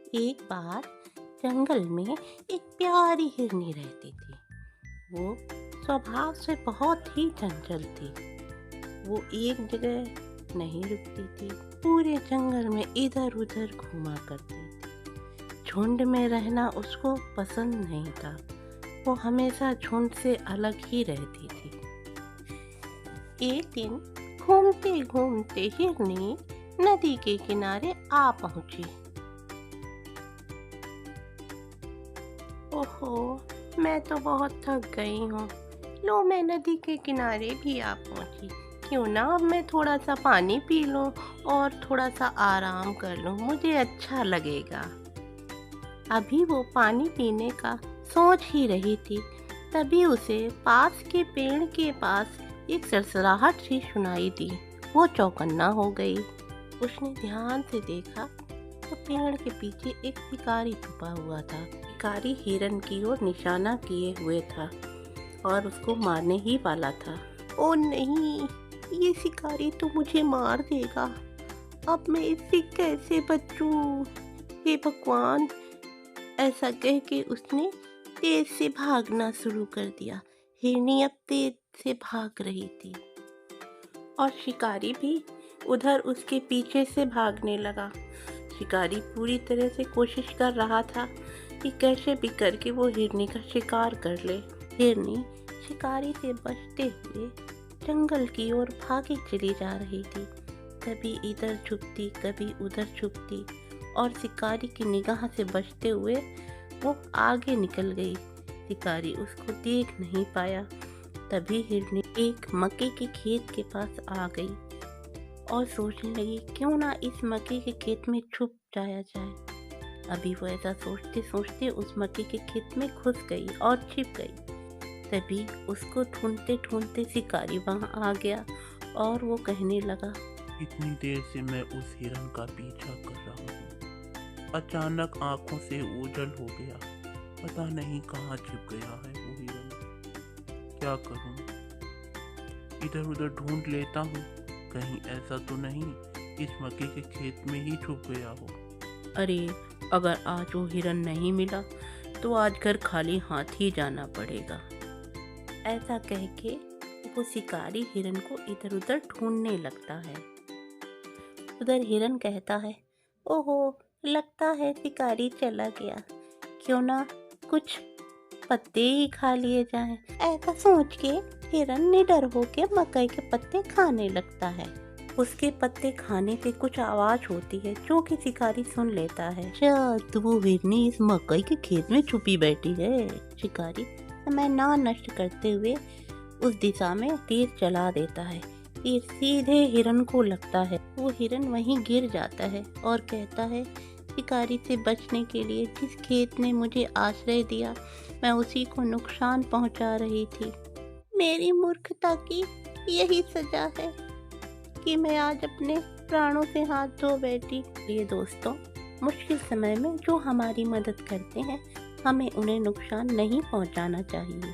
एक बार जंगल में एक प्यारी हिरनी रहती थी। वो स्वभाव से बहुत ही चंचल थी। वो एक जगह नहीं रुकती थी, पूरे जंगल में इधर उधर घूमा करती थी। झुंड में रहना उसको पसंद नहीं था। वो हमेशा झुंड से अलग ही रहती थी। एक दिन घूमते घूमते हिरनी नदी के किनारे आ पहुंची। ओहो, मैं तो बहुत थक गई हूँ। लो, मैं नदी के किनारे भी आ पहुंची। क्यों ना अब मैं थोड़ा सा पानी पी लूं और थोड़ा सा आराम कर लूं, मुझे अच्छा लगेगा। अभी वो पानी पीने का सोच ही रही थी, तभी उसे पास के पेड़ के पास एक सरसराहट सी सुनाई दी। वो चौकन्ना हो गई। उसने ध्यान से देखा तो पेड़ के पीछे एक शिकारी छुपा हुआ था। शिकारी हिरन की ओर निशाना किए हुए था और उसको मारने ही वाला था। ओ नहीं, ये शिकारी तो मुझे मार देगा। अब मैं इससे कैसे बचूं? हे भगवान! ऐसा कह के उसने तेज से भागना शुरू कर दिया। हिरनी अब तेज से भाग रही थी और शिकारी भी उधर उसके पीछे से भागने लगा। शिकारी पूरी तरह से कोशिश कर रहा था कि कैसे भी करके वो हिरनी का शिकार कर ले। हिरनी शिकारी से बचते हुए जंगल की ओर भागी चली जा रही थी। कभी इधर छुपती, कभी उधर छुपती और शिकारी की निगाह से बचते हुए वो आगे निकल गई। शिकारी उसको देख नहीं पाया। तभी हिरनी एक मक्के के खेत के पास आ गई और सोचने लगी, क्यों ना इस मक्के के खेत में छुप जाया जाए। अभी वो ऐसा सोचते सोचते उस मक्के के खेत में घुस गई और छिप गई। तभी उसको ढूंढते ढूंढते शिकारी वहां आ गया और वो कहने लगा, इतनी देर से मैं उस हिरन का पीछा कर रहा हूँ। अचानक आंखों से ओझल हो गया। पता नहीं कहाँ छिप गया है वो हिरन। क्या करूँ? इधर उधर ढूंढ लेता हूँ, कहीं ऐसा तो नहीं इस मक्के के खेत में ही छुप गया हो। अरे, अगर आज वो हिरन नहीं मिला तो आज घर खाली हाथ ही जाना पड़ेगा। ऐसा कह के वो शिकारी हिरन को इधर उधर ढूंढने लगता है। उधर हिरन कहता है, ओहो, लगता है शिकारी चला गया। क्यों ना कुछ पत्ते ही खा लिए जाएं। ऐसा सोच के हिरन निडर होके मकई के पत्ते खाने लगता है। उसके पत्ते खाने से कुछ आवाज होती है जो कि शिकारी सुन लेता है। शायद वो हिरनी इस मकई के खेत में छुपी बैठी है। शिकारी समय ना नष्ट करते हुए उस दिशा में तीर चला देता है। तीर सीधे हिरन को लगता है। वो हिरन वहीं गिर जाता है और कहता है, शिकारी से बचने के लिए जिस खेत ने मुझे आश्रय दिया, मैं उसी को नुकसान पहुंचा रही थी। मेरी मूर्खता की यही सजा है कि मैं आज अपने प्राणों से हाथ धो बैठी। ये दोस्तों, मुश्किल समय में जो हमारी मदद करते हैं, हमें उन्हें नुकसान नहीं पहुंचाना चाहिए।